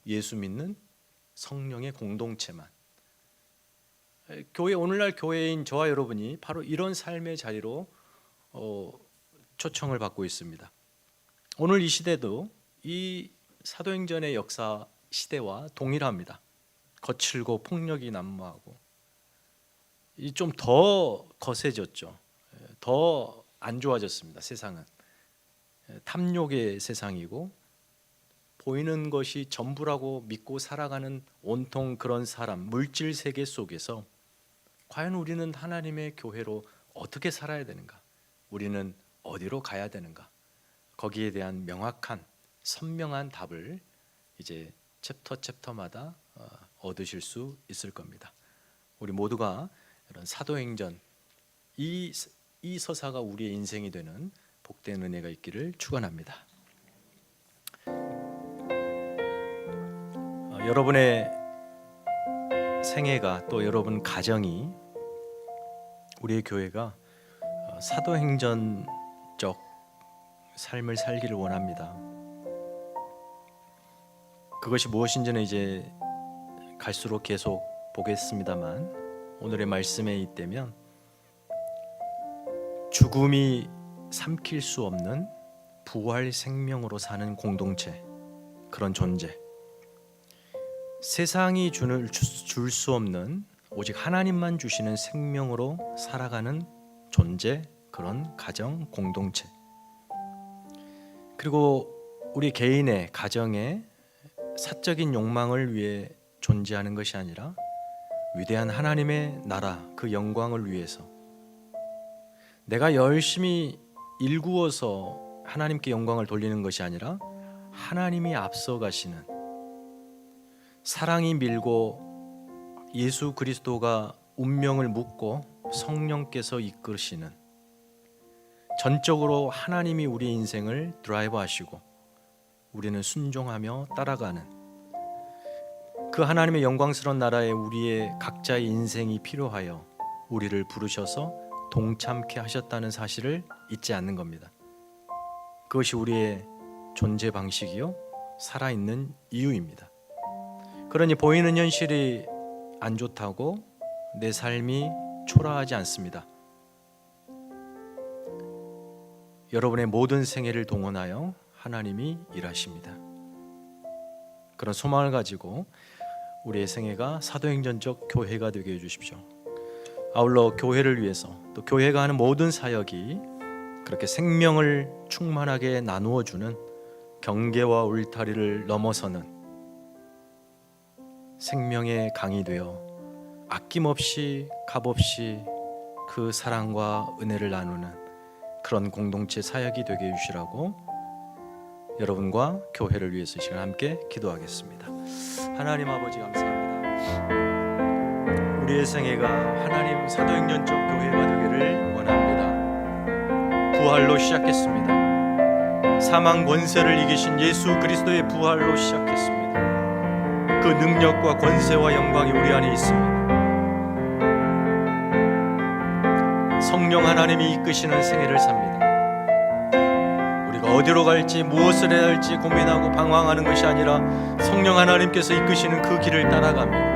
예수 믿는 성령의 공동체만. 교회, 오늘날 교회인 저와 여러분이 바로 이런 삶의 자리로 초청을 받고 있습니다. 오늘 이 시대도 이 사도행전의 역사 시대와 동일합니다. 거칠고 폭력이 난무하고 좀 더 거세졌죠. 더 안 좋아졌습니다. 세상은 탐욕의 세상이고 보이는 것이 전부라고 믿고 살아가는 온통 그런 사람, 물질 세계 속에서 과연 우리는 하나님의 교회로 어떻게 살아야 되는가? 우리는 어디로 가야 되는가? 거기에 대한 명확한 선명한 답을 이제 챕터마다 얻으실 수 있을 겁니다. 우리 모두가 이런 사도행전, 이 서사가 우리의 인생이 되는 복된 은혜가 있기를 축원합니다. 여러분의 생애가 또 여러분 가정이 우리의 교회가 사도행전적 삶을 살기를 원합니다. 그것이 무엇인지는 이제 갈수록 계속 보겠습니다만 오늘의 말씀에 있다면 죽음이 삼킬 수 없는 부활 생명으로 사는 공동체, 그런 존재, 세상이 줄 수 없는 오직 하나님만 주시는 생명으로 살아가는 존재, 그런 가정 공동체, 그리고 우리 개인의 가정의 사적인 욕망을 위해 존재하는 것이 아니라 위대한 하나님의 나라, 그 영광을 위해서 내가 열심히 일구어서 하나님께 영광을 돌리는 것이 아니라 하나님이 앞서 가시는, 사랑이 밀고 예수 그리스도가 운명을 묻고 성령께서 이끄시는, 전적으로 하나님이 우리 인생을 드라이브 하시고 우리는 순종하며 따라가는 그 하나님의 영광스러운 나라에 우리의 각자의 인생이 필요하여 우리를 부르셔서 동참케 하셨다는 사실을 잊지 않는 겁니다. 그것이 우리의 존재 방식이요 살아있는 이유입니다. 그러니 보이는 현실이 안 좋다고 내 삶이 초라하지 않습니다. 여러분의 모든 생애를 동원하여 하나님이 일하십니다. 그런 소망을 가지고 우리의 생애가 사도행전적 교회가 되게 해주십시오. 아울러 교회를 위해서, 또 교회가 하는 모든 사역이 그렇게 생명을 충만하게 나누어 주는, 경계와 울타리를 넘어서는 생명의 강이 되어 아낌없이 값없이 그 사랑과 은혜를 나누는 그런 공동체 사역이 되게 해주시라고 여러분과 교회를 위해서 이 시간 함께 기도하겠습니다. 하나님 아버지 감사합니다. 우리의 생애가 하나님 사도행전적 교회가 되기를 원합니다. 부활로 시작했습니다. 사망 권세를 이기신 예수 그리스도의 부활로 시작했습니다. 그 능력과 권세와 영광이 우리 안에 있습니다. 성령 하나님이 이끄시는 생애를 삽니다. 우리가 어디로 갈지 무엇을 해야 할지 고민하고 방황하는 것이 아니라 성령 하나님께서 이끄시는 그 길을 따라갑니다.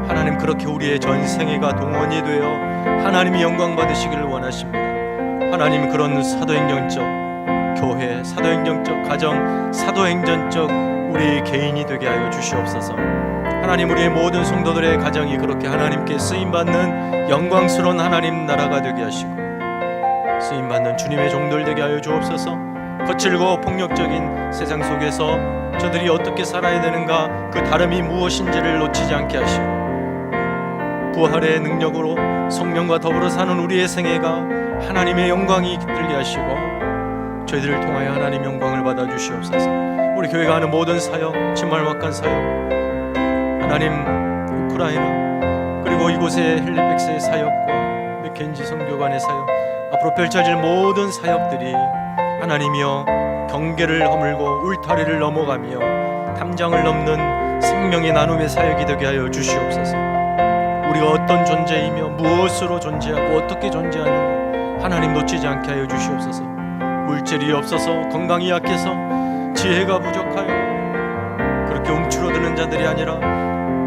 하나님, 그렇게 우리의 전생애가 동원이 되어 하나님이 영광 받으시기를 원하십니다. 하나님, 그런 사도행전적 교회, 사도행전적 가정, 사도행전적 우리 개인이 되게 하여 주시옵소서. 하나님, 우리의 모든 성도들의 가정이 그렇게 하나님께 쓰임받는 영광스러운 하나님 나라가 되게 하시고 쓰임받는 주님의 종들 되게 하여 주옵소서. 거칠고 폭력적인 세상 속에서 저들이 어떻게 살아야 되는가, 그 다름이 무엇인지를 놓치지 않게 하시고 부활의 능력으로 성령과 더불어 사는 우리의 생애가 하나님의 영광이 깃들게 하시고 저희들을 통하여 하나님 영광을 받아 주시옵소서. 우리 교회가 하는 모든 사역, 진말막한 사역, 하나님 우크라이나 그리고 이곳의 헬리백스의 사역과 맥켄지 선교관의 사역, 앞으로 펼쳐질 모든 사역들이 하나님이여 경계를 허물고 울타리를 넘어가며 탐장을 넘는 생명의 나눔의 사역이 되게 하여 주시옵소서. 우리가 어떤 존재이며 무엇으로 존재하고 어떻게 존재하는가 하나님 놓치지 않게 하여 주시옵소서. 물질이 없어서, 건강이 약해서, 지혜가 부족하여 그렇게 움츠러드는 자들이 아니라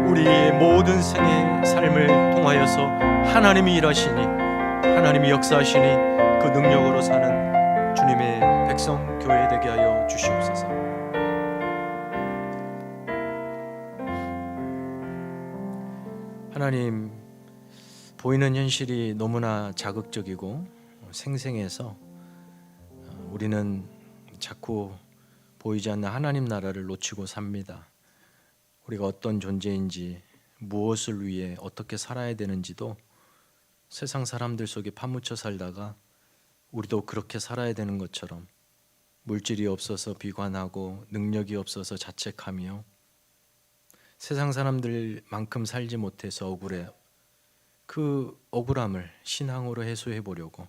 우리의 모든 생의 삶을 통하여서 하나님이 일하시니, 하나님이 역사하시니 그 능력으로 사는 주님의 백성 교회 되게 하여 주시옵소서. 하나님, 보이는 현실이 너무나 자극적이고 생생해서 우리는 자꾸 보이지 않는 하나님 나라를 놓치고 삽니다. 우리가 어떤 존재인지, 무엇을 위해 어떻게 살아야 되는지도 세상 사람들 속에 파묻혀 살다가 우리도 그렇게 살아야 되는 것처럼 물질이 없어서 비관하고 능력이 없어서 자책하며 세상 사람들만큼 살지 못해서 억울해. 그 억울함을 신앙으로 해소해 보려고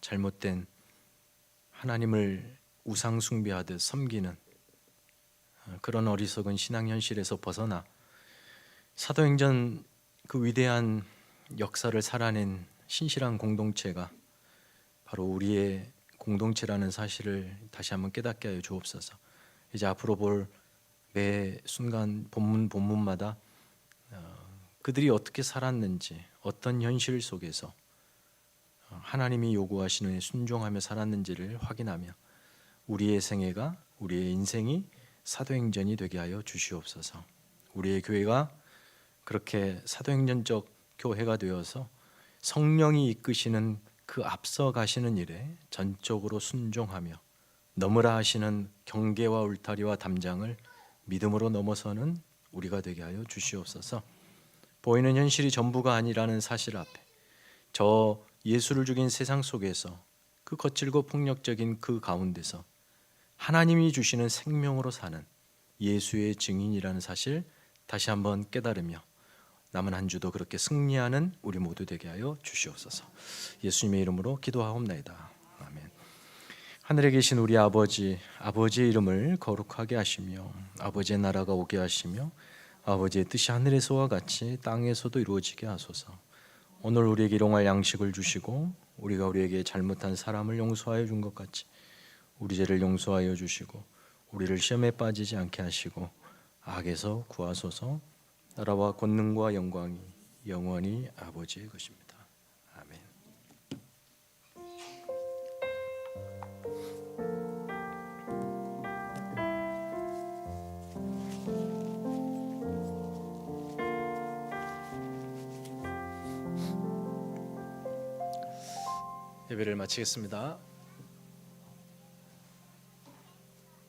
잘못된 하나님을 우상 숭배하듯 섬기는 그런 어리석은 신앙 현실에서 벗어나 사도행전 그 위대한 역사를 살아낸 신실한 공동체가 바로 우리의 공동체라는 사실을 다시 한번 깨닫게 하여 주옵소서. 이제 앞으로 볼 매 순간 본문마다 그들이 어떻게 살았는지, 어떤 현실 속에서 하나님이 요구하시는 순종하며 살았는지를 확인하며 우리의 생애가, 우리의 인생이 사도행전이 되게 하여 주시옵소서. 우리의 교회가 그렇게 사도행전적 교회가 되어서 성령이 이끄시는 그 앞서 가시는 일에 전적으로 순종하며 넘으라 하시는 경계와 울타리와 담장을 믿음으로 넘어서는 우리가 되게 하여 주시옵소서. 보이는 현실이 전부가 아니라는 사실 앞에 저 예수를 죽인 세상 속에서 그 거칠고 폭력적인 그 가운데서 하나님이 주시는 생명으로 사는 예수의 증인이라는 사실 다시 한번 깨달으며 남은 한 주도 그렇게 승리하는 우리 모두 되게 하여 주시옵소서. 예수님의 이름으로 기도하옵나이다. 아멘. 하늘에 계신 우리 아버지, 아버지의 이름을 거룩하게 하시며 아버지의 나라가 오게 하시며 아버지의 뜻이 하늘에서와 같이 땅에서도 이루어지게 하소서. 오늘 우리에게 일용할 양식을 주시고 우리가 우리에게 잘못한 사람을 용서하여 준 것 같이 우리 죄를 용서하여 주시고 우리를 시험에 빠지지 않게 하시고 악에서 구하소서. 나라와 권능과 영광이 영원히 아버지의 것입니다. 아멘. 예배를 마치겠습니다.